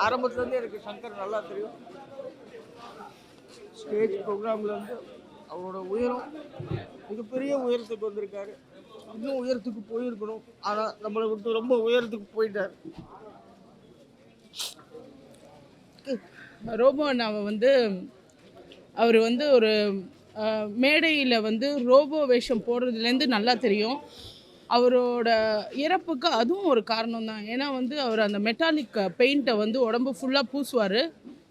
ஆரம்பத்துலேருந்து எனக்கு சங்கர் நல்லா தெரியும். ஸ்டேஜ் ப்ரோக்ராமில் வந்து அவரோட உயரம் மிகப்பெரிய உயரத்துக்கு வந்திருக்காரு. இன்னும் உயரத்துக்கு போயிருக்கணும். ஆனால் நம்மளை விட்டு ரொம்ப உயரத்துக்கு போயிட்டார். ரோபோ அண்ணாவை வந்து அவர் வந்து ஒரு மேடையில் வந்து ரோபோ வேஷம் போடுறதுலேருந்து நல்லா தெரியும். அவரோட இறப்புக்கு அதுவும் ஒரு காரணம் தான். ஏன்னா வந்து அவர் அந்த மெட்டாலிக் பெயிண்ட்டை வந்து உடம்பு ஃபுல்லாக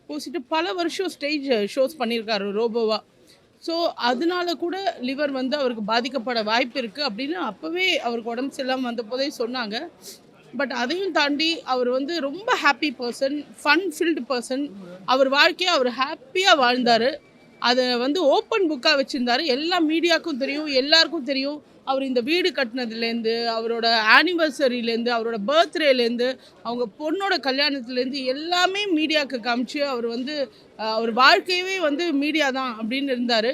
பூசிட்டு பல வருஷம் ஸ்டேஜ் ஷோஸ் பண்ணியிருக்காரு ரோபோவாக. ஸோ அதனால கூட லிவர் வந்து அவருக்கு பாதிக்கப்பட வாய்ப்பு இருக்குது அப்படின்னு அப்போவே அவருக்கு உடம்பு சரியில்லாமல் வந்த போதே சொன்னாங்க. பட் அதையும் தாண்டி அவர் வந்து ரொம்ப happy person, fun filled person. அவர் வாழ்க்கையை அவர் ஹாப்பியாக வாழ்ந்தார். அதை வந்து ஓப்பன் புக்காக வச்சுருந்தார். எல்லா மீடியாவுக்கும் தெரியும், எல்லாருக்கும் தெரியும். அவர் இந்த வீடு கட்டினதுலேருந்து, அவரோட ஆனிவர்சரியிலேருந்து, அவரோட பர்த்டேலேருந்து, அவங்க பொண்ணோட கல்யாணத்துலேருந்து எல்லாமே மீடியாவுக்கு காமிச்சு அவர் வந்து அவர் வாழ்க்கையவே வந்து மீடியா தான் அப்படின்னு இருந்தார்.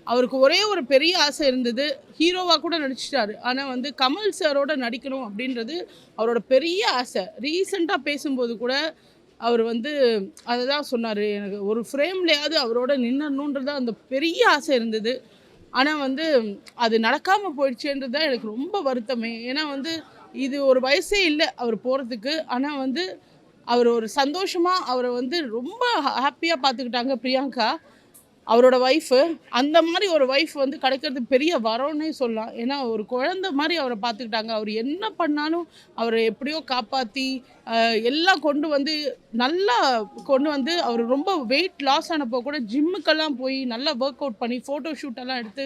அவருக்கு ஒரே ஒரு பெரிய ஆசை இருந்தது, ஹீரோவாக கூட நடிச்சிட்டாரு. ஆனால் வந்து கமல் சாரோட நடிக்கணும் அப்படின்றது அவரோட பெரிய ஆசை. ரீசெண்டாக பேசும்போது கூட அவர் வந்து அதை தான் சொன்னார், எனக்கு ஒரு ஃப்ரேம்லேயாவது அவரோட நின்னணுன்றது அந்த பெரிய ஆசை இருந்தது. ஆனால் வந்து அது நடக்காமல் போயிடுச்சுன்றது தான் எனக்கு ரொம்ப வருத்தமே. ஏன்னா வந்து இது ஒரு வயசே இல்லை அவர் போகிறதுக்கு. ஆனால் வந்து அவர் ஒரு சந்தோஷமாக அவரை வந்து ரொம்ப ஹாப்பியாக பார்த்துக்கிட்டாங்க பிரியங்கா, அவரோட ஒய்ஃபு. அந்த மாதிரி ஒரு ஒய்ஃப் வந்து கிடைக்கிறது பெரிய வரம்னே சொல்லலாம். ஏன்னா ஒரு குழந்தை மாதிரி அவரை பார்த்துக்கிட்டாங்க. அவர் என்ன பண்ணாலும் அவரை எப்படியோ காப்பாற்றி எல்லாம் கொண்டு வந்து நல்லா கொண்டு வந்து அவர் ரொம்ப வெயிட் லாஸ் ஆனப்போ கூட ஜிம்முக்கெல்லாம் போய் நல்லா ஒர்க் அவுட் பண்ணி ஃபோட்டோ ஷூட்டெல்லாம் எடுத்து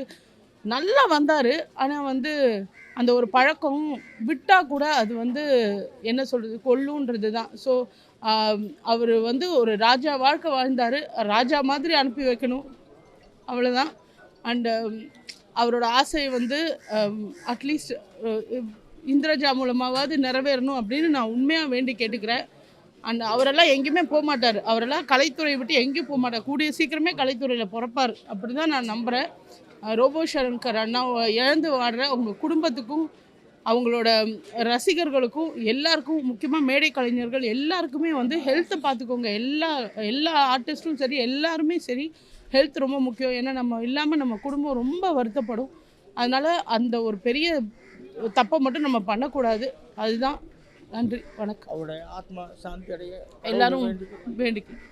நல்லா வந்தார். ஆனால் வந்து அந்த ஒரு பழக்கம் விட்டால் கூட அது வந்து என்ன சொல்கிறது, கொல்லுன்றது தான். ஸோ அவர் வந்து ஒரு ராஜா வாழ்க்கை வாழ்ந்தார். ராஜா மாதிரி அனுப்பி வைக்கணும், அவ்வளோதான். அண்டு அவரோட ஆசை வந்து அட்லீஸ்ட் இந்திரஜா மூலமாவது நிறைவேறணும் அப்படின்னு நான் உண்மையாக வேண்டி கேட்டுக்கிறேன். அண்ட் அவரெல்லாம் எங்கேயுமே போக மாட்டார். அவரெல்லாம் கலைத்துறையை விட்டு எங்கேயும் போக மாட்டார். கூடிய சீக்கிரமே கலைத்துறையில் பிறப்பார் அப்படி தான் நான் நம்புகிறேன். ரோபோ சங்கர் அண்ணா இழந்து வாடுற அவங்க குடும்பத்துக்கும் அவங்களோட ரசிகர்களுக்கும் எல்லாருக்கும், முக்கியமாக மேடை கலைஞர்கள் எல்லாருக்குமே வந்து ஹெல்த்தை பார்த்துக்கோங்க. எல்லா ஆர்டிஸ்ட்டும் சரி, எல்லாருமே சரி, ஹெல்த் ரொம்ப முக்கியம். ஏன்னா நம்ம இல்லாமல் நம்ம குடும்பம் ரொம்ப வருத்தப்படும். அதனால் அந்த ஒரு பெரிய தப்பை மட்டும் நம்ம பண்ணக்கூடாது. அதுதான். நன்றி, வணக்கம். அவருடைய ஆத்மா சாந்தி அடைய எல்லாரும் வேண்டிக்கிறேன்.